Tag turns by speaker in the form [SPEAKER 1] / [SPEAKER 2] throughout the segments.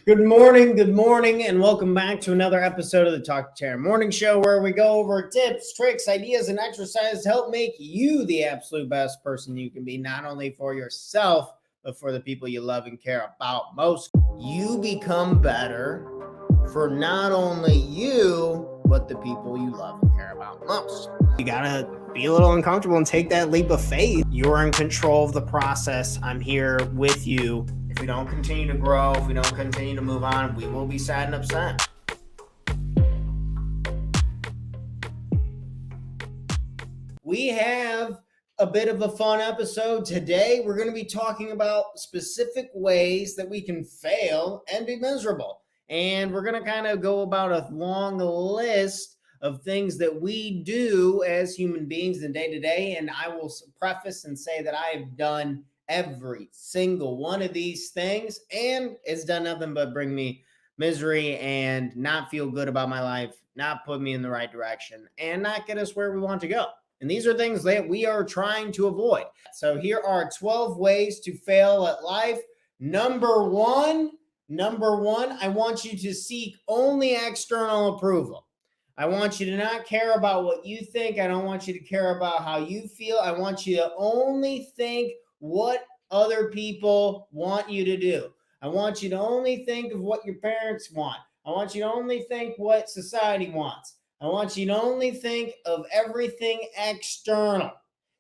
[SPEAKER 1] Good morning, and welcome back to another episode of the Talk to Terra Morning Show, where we go over tips, tricks, ideas, and exercises to help make you the absolute best person you can be, not only for yourself, but for the people you love and care about most. You become better for not only you, but the people you love and care about most. You gotta be a little uncomfortable and take that leap of faith. You're in control of the process. I'm here with you. If we don't continue to grow, if we don't continue to move on, we will be sad and upset. We have a bit of a fun episode today. We're going to be talking about specific ways that we can fail and be miserable. And we're going to kind of go about a long list of things that we do as human beings in day to day. And I will preface and say that I have done every single one of these things, and it's done nothing but bring me misery and not feel good about my life, not put me in the right direction, and not get us where we want to go. And these are things that we are trying to avoid. So here are 12 ways to fail at life. Number one, I want you to seek only external approval. I want you to not care about what you think. I don't want you to care about how you feel. I want you to only think what other people want you to do. I want you to only think of what your parents want. I want you to only think what society wants. I want you to only think of everything external.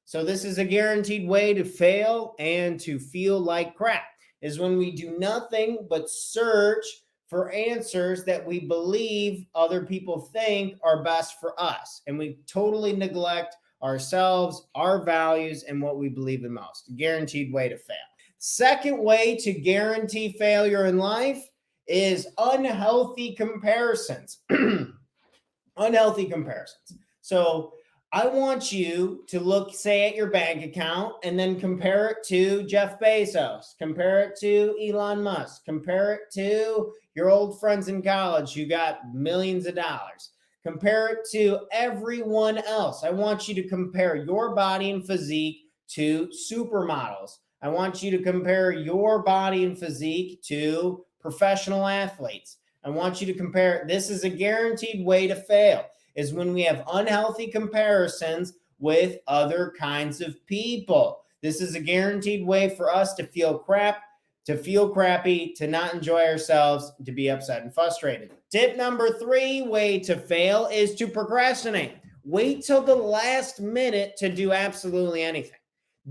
[SPEAKER 1] So this is a guaranteed way to fail and to feel like crap, is when we do nothing but search for answers that we believe other people think are best for us. And we totally neglect ourselves, our values, and what we believe in most. Guaranteed way to fail. Second way to guarantee failure in life is unhealthy comparisons. Unhealthy comparisons. So I want you to look, say, at your bank account and then compare it to Jeff Bezos, compare it to Elon Musk, compare it to your old friends in college who got millions of dollars. Compare it to everyone else. I want you to compare your body and physique to supermodels. I want you to compare your body and physique to professional athletes. I want you to compare. This is a guaranteed way to fail, is when we have unhealthy comparisons with other kinds of people. This is a guaranteed way for us to feel crap, to feel crappy, to not enjoy ourselves, to be upset and frustrated. Tip number 3, way to fail, is to procrastinate. Wait till the last minute to do absolutely anything.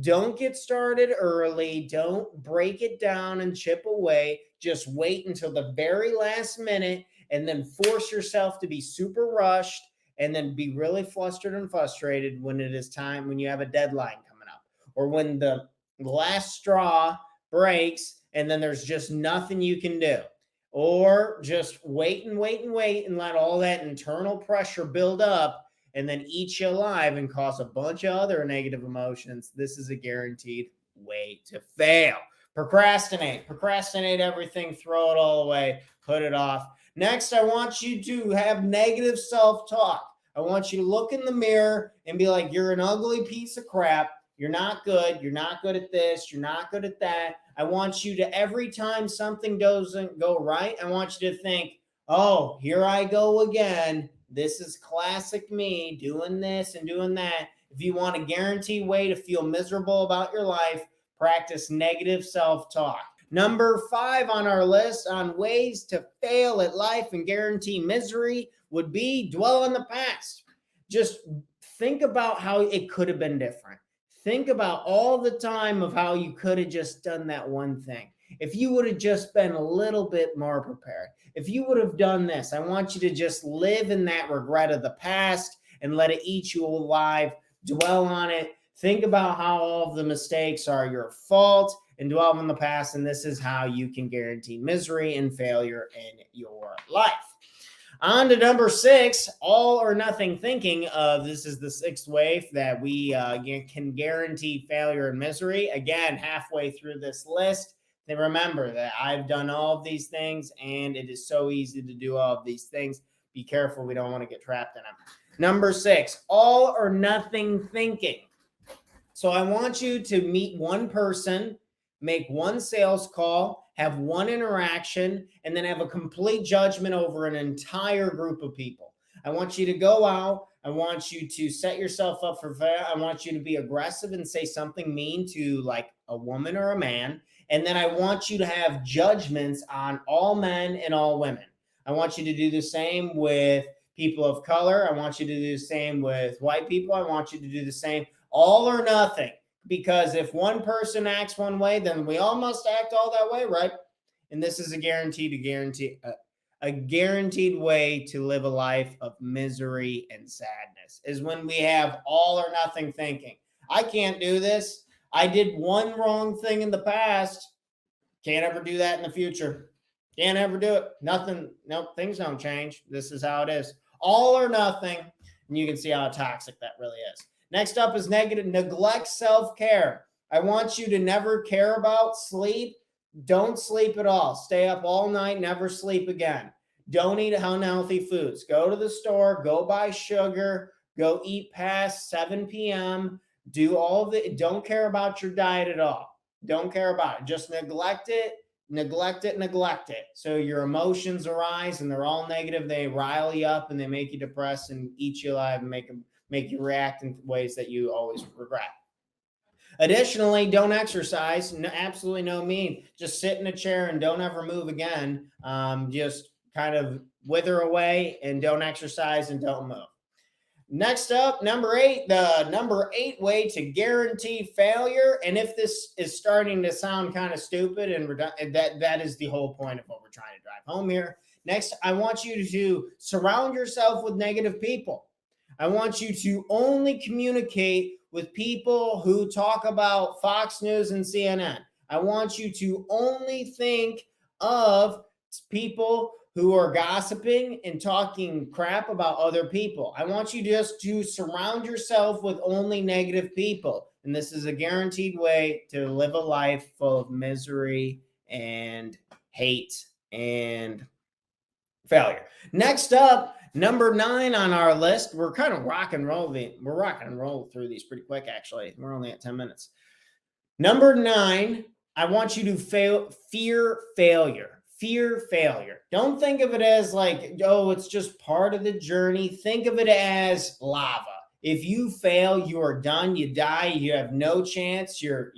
[SPEAKER 1] Don't get started early. Don't break it down and chip away. Just wait until the very last minute and then force yourself to be super rushed and then be really flustered and frustrated when it is time, when you have a deadline coming up, or when the last straw breaks and then there's just nothing you can do. Or just wait and let all that internal pressure build up and then eat you alive and cause a bunch of other negative emotions. This is a guaranteed way to fail. Procrastinate everything, throw it all away, put it off. Next, I want you to have negative self-talk. I want you to look in the mirror and be like, you're an ugly piece of crap. You're not good. You're not good at this. You're not good at that. I want you to, every time something doesn't go right, I want you to think, oh, here I go again. This is classic me doing this and doing that. If you want a guaranteed way to feel miserable about your life, practice negative self-talk. Number 5 on our list on ways to fail at life and guarantee misery would be dwell on the past. Just think about how it could have been different. Think about all the time of how you could have just done that one thing. If you would have just been a little bit more prepared, if you would have done this, I want you to just live in that regret of the past and let it eat you alive. Dwell on it. Think about how all of the mistakes are your fault and dwell on the past. And this is how you can guarantee misery and failure in your life. On to number 6, all or nothing thinking. This is the 6th way that we can guarantee failure and misery. Again, halfway through this list, then remember that I've done all of these things and it is so easy to do all of these things. Be careful. We don't want to get trapped in them. Number 6, all or nothing thinking. So I want you to meet one person, make one sales call, have one interaction, and then have a complete judgment over an entire group of people. I want you to go out. I want you to set yourself up for failure. I want you to be aggressive and say something mean to like a woman or a man. And then I want you to have judgments on all men and all women. I want you to do the same with people of color. I want you to do the same with white people. I want you to do the same, all or nothing. Because if one person acts one way, then we all must act all that way, right? And this is a guaranteed way to live a life of misery and sadness, is when we have all or nothing thinking. I can't do this. I did one wrong thing in the past. Can't ever do that in the future. Can't ever do it. Nothing. Nope. Things don't change. This is how it is. All or nothing. And you can see how toxic that really is. Next up is neglect self-care. I want you to never care about sleep. Don't sleep at all. Stay up all night, never sleep again. Don't eat unhealthy foods. Go to the store, go buy sugar, go eat past 7 p.m. Do all of it. Don't care about your diet at all. Don't care about it. Just neglect it. So your emotions arise and they're all negative. They rile you up and they make you depressed and eat you alive and make you react in ways that you always regret. Additionally, don't exercise. No, absolutely no mean. Just sit in a chair and don't ever move again. Just kind of wither away and don't exercise and don't move. Next up, number 8, the number 8 way to guarantee failure. And if this is starting to sound kind of stupid and that is the whole point of what we're trying to drive home here. Next, I want you to surround yourself with negative people. I want you to only communicate with people who talk about Fox News and CNN. I want you to only think of people who are gossiping and talking crap about other people. I want you just to surround yourself with only negative people. And this is a guaranteed way to live a life full of misery and hate and failure. Next up, number 9 on our list. We're kind of rock and roll through these pretty quick, actually. We're only at 10 minutes. Number 9, I want you to fear failure. Fear failure. Don't think of it as like, oh, it's just part of the journey. Think of it as lava. If you fail, you are done. You die. You have no chance. You're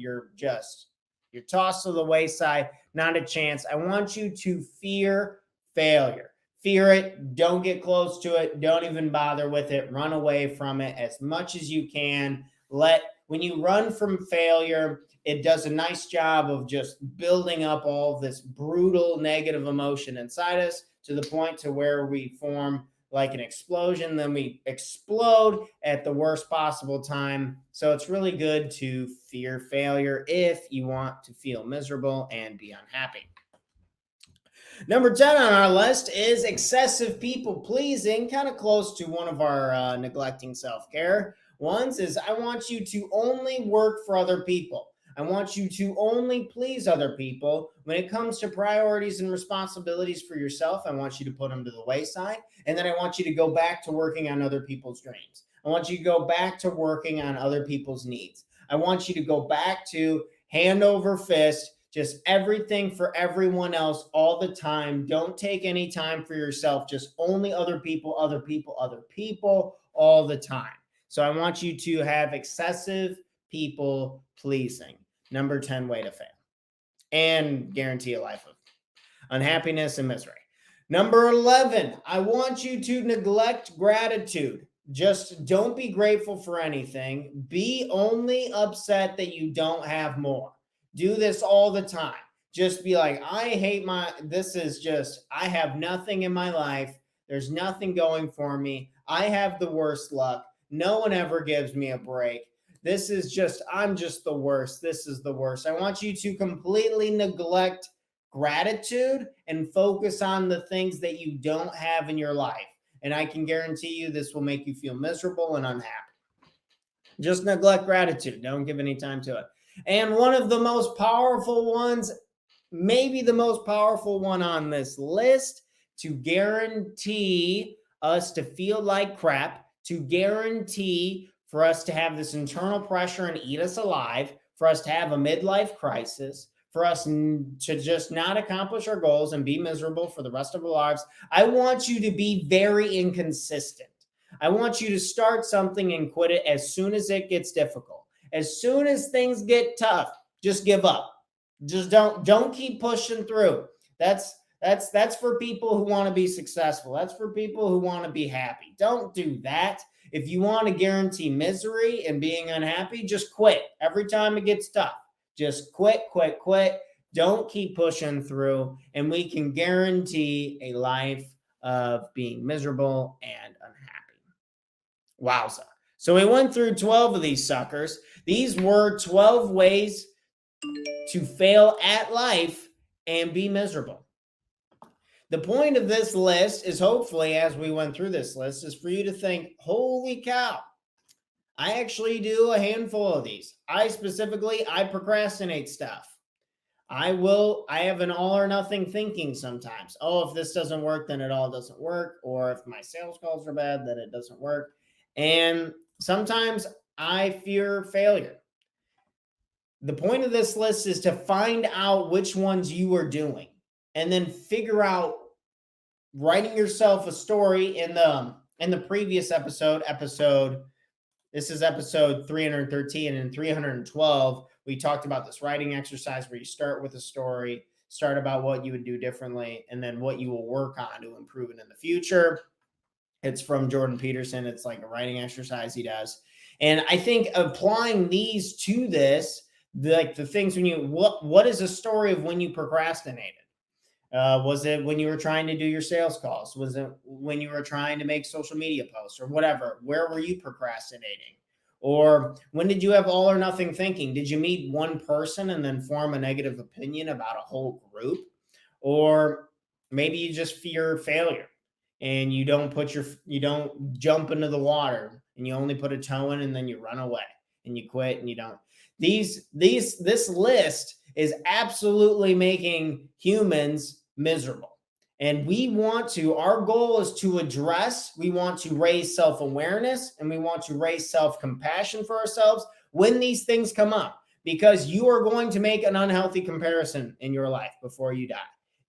[SPEAKER 1] tossed to the wayside. Not a chance. I want you to fear failure. Fear it. Don't get close to it. Don't even bother with it. Run away from it as much as you can. When you run from failure, it does a nice job of just building up all this brutal negative emotion inside us to the point to where we form like an explosion. Then we explode at the worst possible time. So it's really good to fear failure if you want to feel miserable and be unhappy. Number 10 on our list is excessive people pleasing, kind of close to one of our neglecting self-care ones. Is I want you to only work for other people. I want you to only please other people. When it comes to priorities and responsibilities for yourself, I want you to put them to the wayside. And then I want you to go back to working on other people's dreams. I want you to go back to working on other people's needs. I want you to go back to hand over fist, just everything for everyone else all the time. Don't take any time for yourself. Just only other people all the time. So I want you to have excessive people pleasing. Number 10 way to fail and guarantee a life of unhappiness and misery. Number 11, I want you to neglect gratitude. Just don't be grateful for anything. Be only upset that you don't have more. Do this all the time. Just be like, I have nothing in my life. There's nothing going for me. I have the worst luck. No one ever gives me a break. I'm just the worst. This is the worst. I want you to completely neglect gratitude and focus on the things that you don't have in your life. And I can guarantee you this will make you feel miserable and unhappy. Just neglect gratitude. Don't give any time to it. And one of the most powerful ones, maybe the most powerful one on this list, to guarantee us to feel like crap, to guarantee for us to have this internal pressure and eat us alive, for us to have a midlife crisis, for us to just not accomplish our goals and be miserable for the rest of our lives. I want you to be very inconsistent. I want you to start something and quit it as soon as it gets difficult. As soon as things get tough, just give up. Just don't keep pushing through. That's for people who want to be successful. That's for people who want to be happy. Don't do that. If you want to guarantee misery and being unhappy, just quit every time it gets tough. Just quit. Don't keep pushing through, and we can guarantee a life of being miserable and unhappy. Wowza. So we went through 12 of these suckers. These were 12 ways to fail at life and be miserable. The point of this list is, hopefully, as we went through this list, is for you to think, holy cow, I actually do a handful of these. I procrastinate stuff. I have an all or nothing thinking sometimes. Oh, if this doesn't work, then it all doesn't work. Or if my sales calls are bad, then it doesn't work. And sometimes I fear failure. The point of this list is to find out which ones you are doing and then figure out, writing yourself a story. In the previous episode, this is episode 313, and in 312, we talked about this writing exercise where you start with a story, start about what you would do differently, and then what you will work on to improve it in the future. It's from Jordan Peterson. It's like a writing exercise he does. And I think applying these to this, the things what is a story of when you procrastinated? Was it when you were trying to do your sales calls? Was it when you were trying to make social media posts or whatever? Where were you procrastinating? Or when did you have all or nothing thinking? Did you meet one person and then form a negative opinion about a whole group? Or maybe you just fear failure and you don't jump into the water and you only put a toe in and then you run away and you quit and you don't. This list is absolutely making humans miserable. And our goal is to we want to raise self-awareness, and we want to raise self-compassion for ourselves when these things come up, because you are going to make an unhealthy comparison in your life before you die.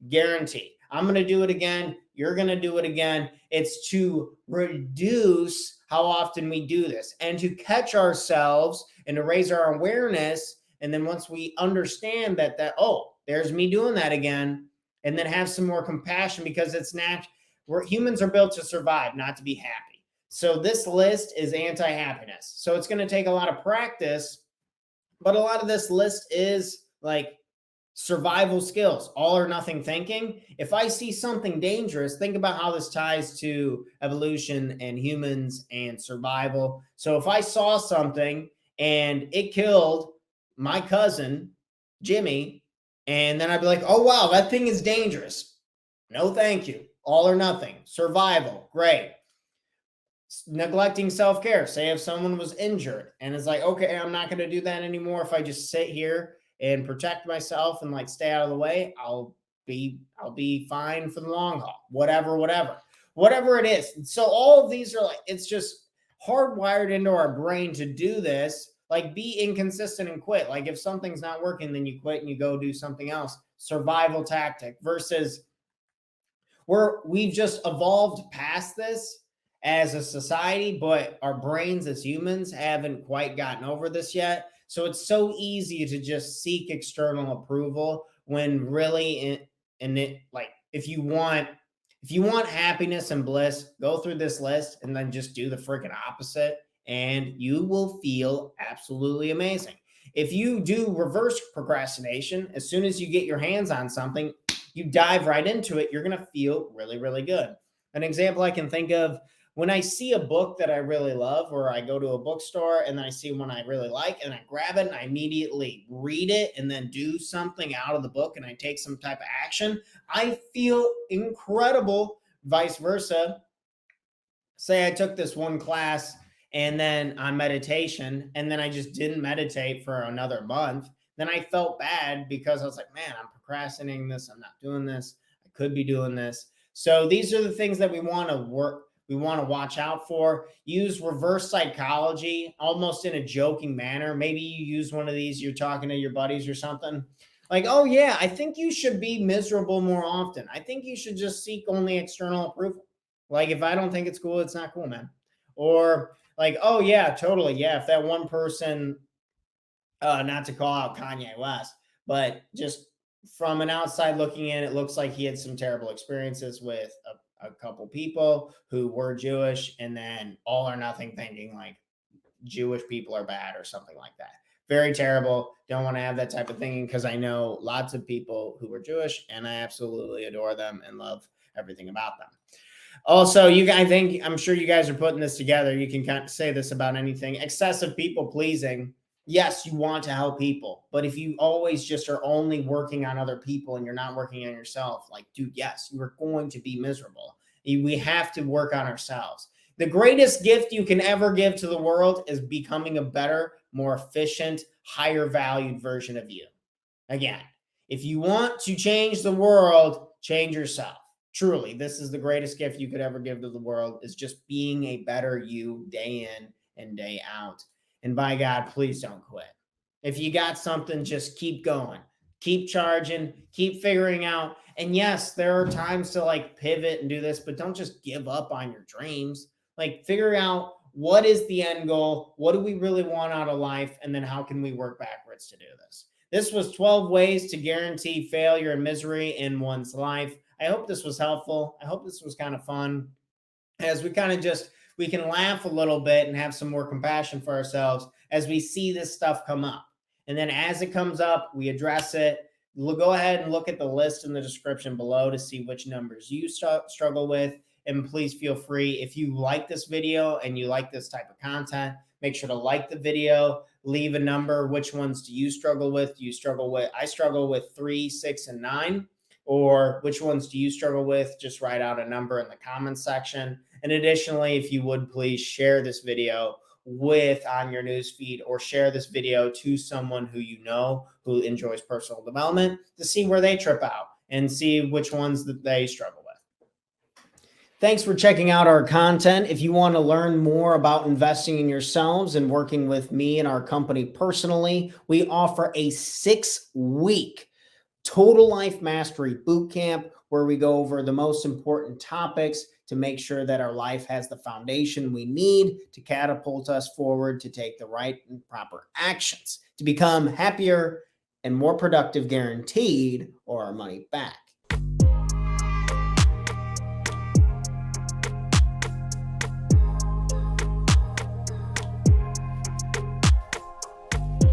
[SPEAKER 1] Guarantee. I'm going to do it again. You're going to do it again. It's to reduce how often we do this and to catch ourselves and to raise our awareness. And then once we understand that, oh, there's me doing that again, and then have some more compassion, because it's humans are built to survive, not to be happy. So this list is anti-happiness. So it's going to take a lot of practice, but a lot of this list is like survival skills, all or nothing thinking. If I see something dangerous, think about how this ties to evolution and humans and survival. So if I saw something and it killed my cousin, Jimmy, and then I'd be like, oh, wow, that thing is dangerous. No, thank you. All or nothing. Survival. Great. Neglecting self-care. Say if someone was injured and it's like, okay, I'm not going to do that anymore. If I just sit here and protect myself and stay out of the way, I'll be fine for the long haul. Whatever it is. So all of these are it's just hardwired into our brain to do this. Be inconsistent and quit. If something's not working, then you quit and you go do something else. Survival tactic versus we've just evolved past this as a society, but our brains as humans haven't quite gotten over this yet. So it's so easy to just seek external approval when really if you want happiness and bliss, go through this list and then just do the freaking opposite, and you will feel absolutely amazing. If you do reverse procrastination, as soon as you get your hands on something, you dive right into it, you're going to feel really, really good. An example I can think of, when I see a book that I really love, or I go to a bookstore and then I see one I really like and I grab it and I immediately read it and then do something out of the book and I take some type of action, I feel incredible. Vice versa. Say I took this one class and then on meditation, and then I just didn't meditate for another month. Then I felt bad because I was like, man, I'm procrastinating this. I'm not doing this. I could be doing this. So these are the things that we want to watch out for. Use reverse psychology almost in a joking manner. Maybe you use one of these, you're talking to your buddies or something. Like, oh yeah, I think you should be miserable more often. I think you should just seek only external approval. Like, if I don't think it's cool, it's not cool, man. Or like, oh yeah, totally. Yeah. If that one person, not to call out Kanye West, but just from an outside looking in, it looks like he had some terrible experiences with a couple people who were Jewish, and then all or nothing thinking like Jewish people are bad or something like that. Very terrible. Don't want to have that type of thinking, because I know lots of people who are Jewish and I absolutely adore them and love everything about them. Also, you guys, I think, I'm sure you guys are putting this together. You can kind of say this about anything. Excessive people pleasing. Yes, you want to help people, but if you always just are only working on other people and you're not working on yourself, like, dude, yes, you are going to be miserable. We have to work on ourselves. The greatest gift you can ever give to the world is becoming a better, more efficient, higher valued version of you. Again, if you want to change the world, change yourself. Truly, this is the greatest gift you could ever give to the world, is just being a better you day in and day out. And by God, please don't quit. If you got something, just keep going, keep charging, keep figuring out. And yes, there are times to like pivot and do this, but don't just give up on your dreams. Like, figure out what is the end goal? What do we really want out of life? And then how can we work backwards to do this? This was 12 ways to guarantee failure and misery in one's life. I hope this was helpful. I hope this was kind of fun, as we kind of just, we can laugh a little bit and have some more compassion for ourselves as we see this stuff come up. And then as it comes up, we address it. We'll go ahead and look at the list in the description below to see which numbers you struggle with. And please feel free, if you like this video and you like this type of content, make sure to like the video, leave a number. Which ones do you struggle with? Do you struggle with, I struggle with 3, 6, and 9. Or which ones do you struggle with? Just write out a number in the comments section. And additionally, if you would please share this video with on your newsfeed, or share this video to someone who you know who enjoys personal development, to see where they trip out and see which ones that they struggle with. Thanks for checking out our content. If you want to learn more about investing in yourselves and working with me and our company personally, we offer a 6-week Total Life Mastery Bootcamp, where we go over the most important topics to make sure that our life has the foundation we need to catapult us forward, to take the right and proper actions, to become happier and more productive, guaranteed, or our money back.